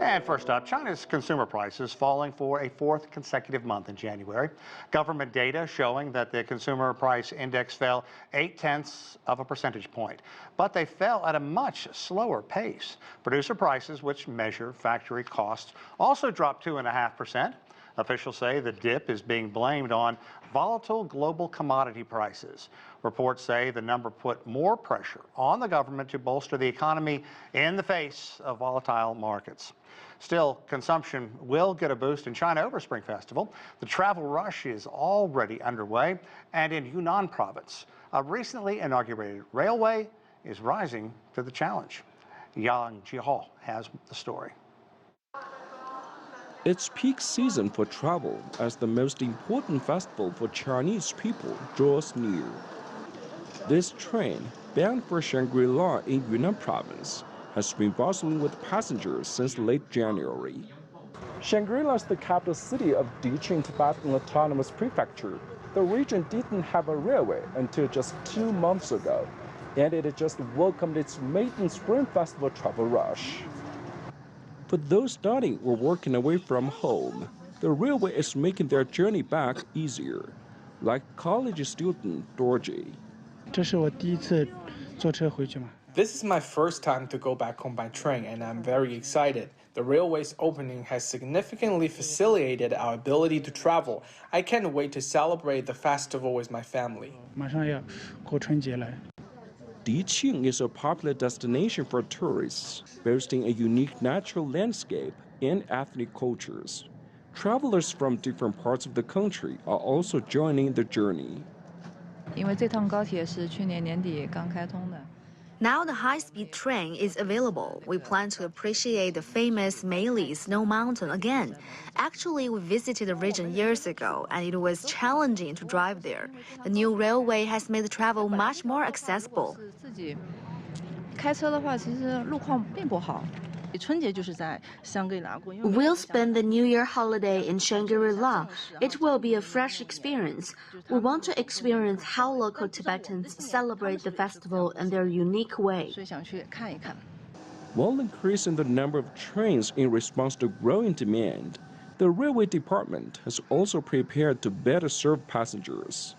And first up, China's consumer prices falling for a fourth consecutive month in January. Government data showing that the consumer price index fell 0.8 of a percentage point, but they fell at a much slower pace. Producer prices, which measure factory costs, also dropped 2.5%. Officials say the dip is being blamed on volatile global commodity prices. Reports say the number put more pressure on the government to bolster the economy in the face of volatile markets. Still, consumption will get a boost in China over Spring Festival. The travel rush is already underway, and in Yunnan province, a recently inaugurated railway is rising to the challenge. Yang Wang has the story. It's peak season for travel as the most important festival for Chinese people draws near. This train, bound for Shangri-La in Yunnan province, has been bustling with passengers since late January. Shangri-La is the capital city of Diqing Tibetan Autonomous Prefecture. The region didn't have a railway until just 2 months ago, and it had just welcomed its maiden Spring Festival travel rush. For those studying or working away from home, the railway is making their journey back easier, like college student Dorji. This is my first time to go back home by train, and I'm very excited. The railway's opening has significantly facilitated our ability to travel. I can't wait to celebrate the festival with my family. Diqing is a popular destination for tourists, boasting a unique natural landscape and ethnic cultures. Travelers from different parts of the country are also joining the journey. Now the high-speed train is available. We plan to appreciate the famous Meili Snow Mountain again. Actually, we visited the region years ago, and it was challenging to drive there. The new railway has made the travel much more accessible. We'll spend the New Year holiday in Shangri-La. It will be a fresh experience. We want to experience how local Tibetans celebrate the festival in their unique way. While increasing the number of trains in response to growing demand, the railway department has also prepared to better serve passengers.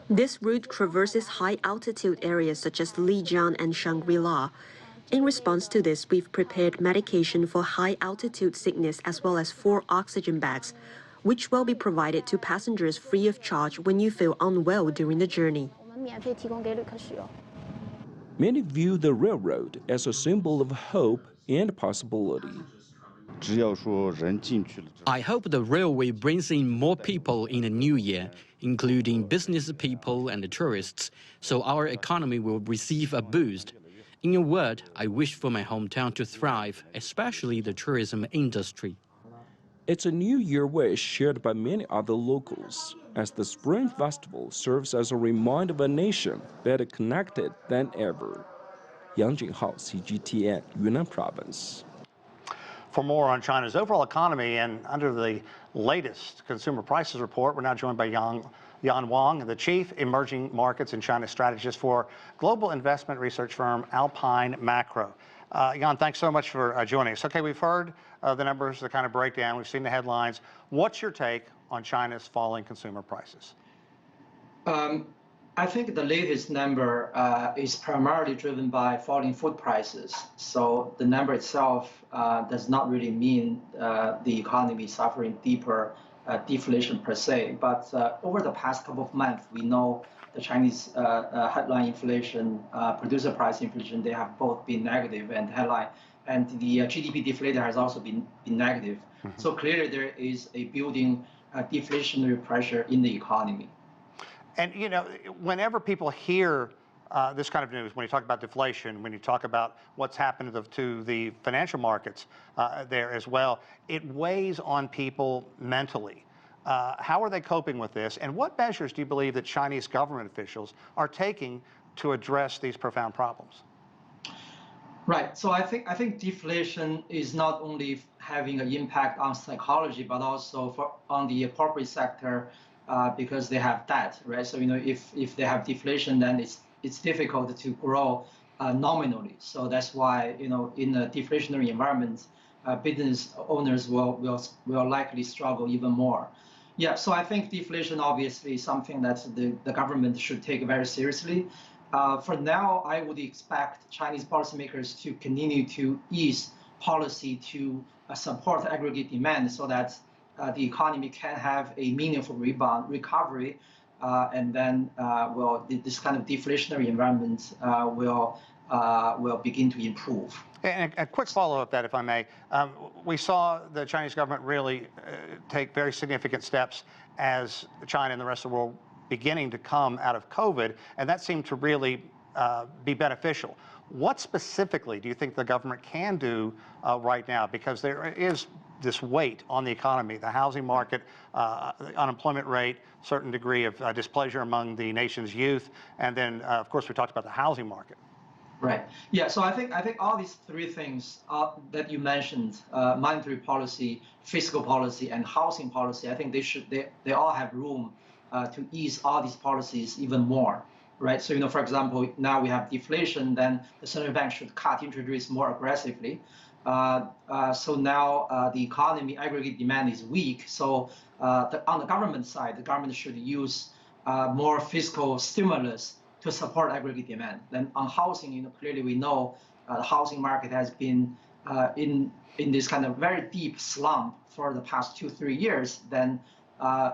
This route traverses high-altitude areas such as Lijiang and Shangri-La. In response to this, we've prepared medication for high-altitude sickness as well as 4 oxygen bags, which will be provided to passengers free of charge when you feel unwell during the journey. Many view the railroad as a symbol of hope and possibility. I hope the railway brings in more people in the new year, including business people and tourists, so our economy will receive a boost. In a word, I wish for my hometown to thrive, especially the tourism industry. It's a New Year wish shared by many other locals, as the Spring Festival serves as a reminder of a nation better connected than ever. Yang Wang, CGTN, Yunnan Province. For more on China's overall economy and under the latest consumer prices report, we're now joined by Yan Wang, the Chief Emerging Markets and China Strategist for global investment research firm Alpine Macro. Yan, thanks so much for joining us. Okay, we've heard the numbers, the kind of breakdown. We've seen the headlines. What's your take on China's falling consumer prices? I think the latest number is primarily driven by falling food prices. So the number itself does not really mean the economy is suffering deeper deflation per se. But over the past couple of months, we know the Chinese headline inflation, producer price inflation, they have both been negative, and headline, and the GDP deflator has also been negative. Mm-hmm. So clearly there is a building deflationary pressure in the economy. And, you know, whenever people hear this kind of news, when you talk about deflation, when you talk about what's happened to the financial markets there as well, it weighs on people mentally. How are they coping with this? And what measures do you believe that Chinese government officials are taking to address these profound problems? Right. So I think deflation is not only having an impact on psychology, but also on the corporate sector. Because they have debt, right? So if they have deflation, then it's difficult to grow nominally. So that's why, in a deflationary environment, business owners will likely struggle even more. Yeah, so I think deflation obviously is something that the government should take very seriously. For now, I would expect Chinese policymakers to continue to ease policy to support aggregate demand so that the economy can have a meaningful recovery, and then this kind of deflationary environment will begin to improve. And a quick follow-up that, if I may. We saw the Chinese government really take very significant steps as China and the rest of the world beginning to come out of COVID, and that seemed to really be beneficial. What specifically do you think the government can do right now? Because there is this weight on the economy, the housing market, the unemployment rate, certain degree of displeasure among the nation's youth, and then, of course, we talked about the housing market. Right. Yeah. So I think all these three things that you mentioned, monetary policy, fiscal policy, and housing policy, I think they all have room to ease all these policies even more. Right. So for example, now we have deflation, then the central bank should cut interest rates more aggressively. So now the economy aggregate demand is weak. So on the government side, the government should use more fiscal stimulus to support aggregate demand. Then on housing, clearly we know the housing market has been in this kind of very deep slump for the past 2-3 years. Then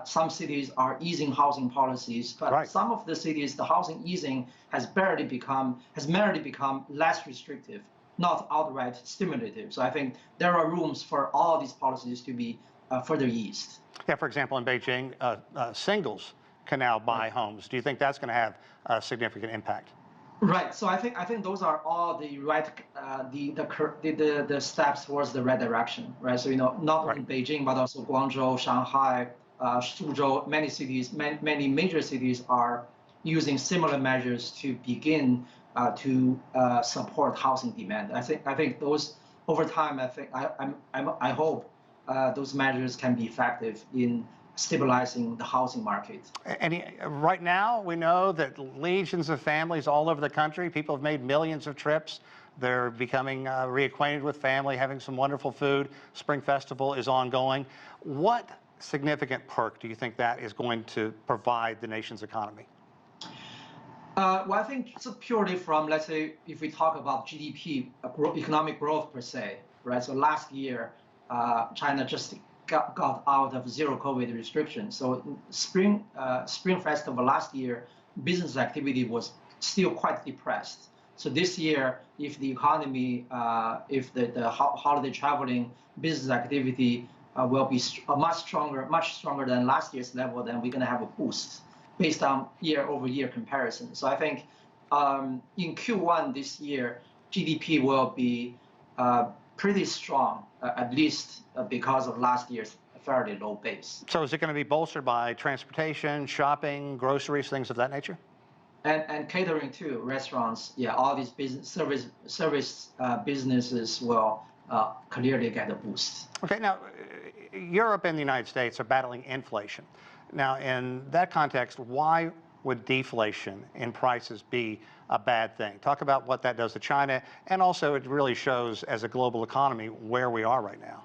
some cities are easing housing policies, but right. Some of the cities, the housing easing has merely become less restrictive, not outright stimulative. So I think there are rooms for all these policies to be further eased. Yeah, for example, in Beijing, singles can now buy homes. Do you think that's going to have a significant impact? Right. So I think those are all the right the steps towards the right direction. Right. So not only Beijing but also Guangzhou, Shanghai, Suzhou, many cities, many major cities are using similar measures to begin to support housing demand. I think those over time. I hope those measures can be effective in stabilizing the housing market. And right now, we know that legions of families all over the country, people have made millions of trips. They're becoming reacquainted with family, having some wonderful food. Spring Festival is ongoing. What significant perk do you think that is going to provide the nation's economy? Well, I think it's purely from, let's say, if we talk about GDP, economic growth per se, right? So last year, China just got out of zero COVID restrictions. So Spring Festival last year, business activity was still quite depressed. So this year, if the economy, if the holiday traveling business activity will be much stronger than last year's level, then we're going to have a boost based on year-over-year comparison. So I think in Q1 this year, GDP will be pretty strong, at least because of last year's fairly low base. So is it going to be bolstered by transportation, shopping, groceries, things of that nature? And catering too, restaurants, yeah, all these service businesses will clearly get a boost. Okay, now Europe and the United States are battling inflation. Now, in that context, why would deflation in prices be a bad thing? Talk about what that does to China, and also it really shows as a global economy where we are right now.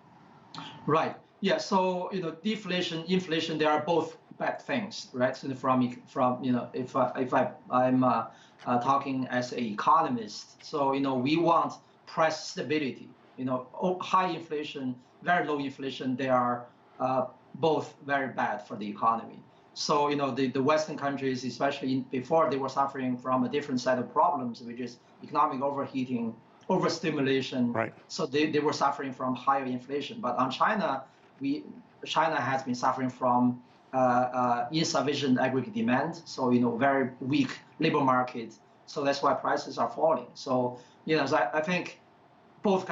Right. Yeah. So deflation, inflation, they are both bad things, right? So if I'm talking as an economist, so we want price stability. High inflation, very low inflation, they are both very bad for the economy. So the Western countries, especially before, they were suffering from a different set of problems, which is economic overheating, overstimulation. Right. So they were suffering from higher inflation. But on China, China has been suffering from insufficient aggregate demand. So very weak labor market. So that's why prices are falling. So so I think both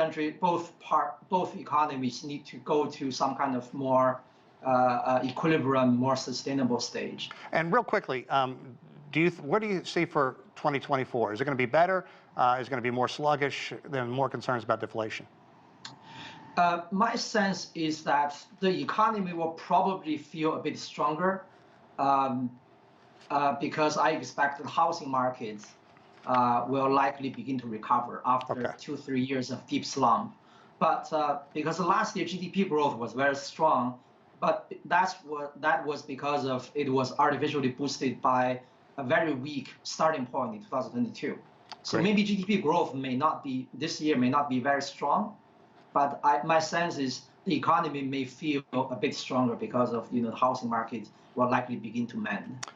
economies need to go to some kind of more equilibrium, more sustainable stage. And real quickly, what do you see for 2024? Is it going to be better? Is it going to be more sluggish? There are more concerns about deflation. My sense is that the economy will probably feel a bit stronger because I expect the housing market will likely begin to recover after Okay. 2-3 years of deep slump. But because last year GDP growth was very strong, but that was because of it was artificially boosted by a very weak starting point in 2022. So Great. maybe GDP growth this year may not be very strong, but my sense is the economy may feel a bit stronger because of the housing market will likely begin to mend.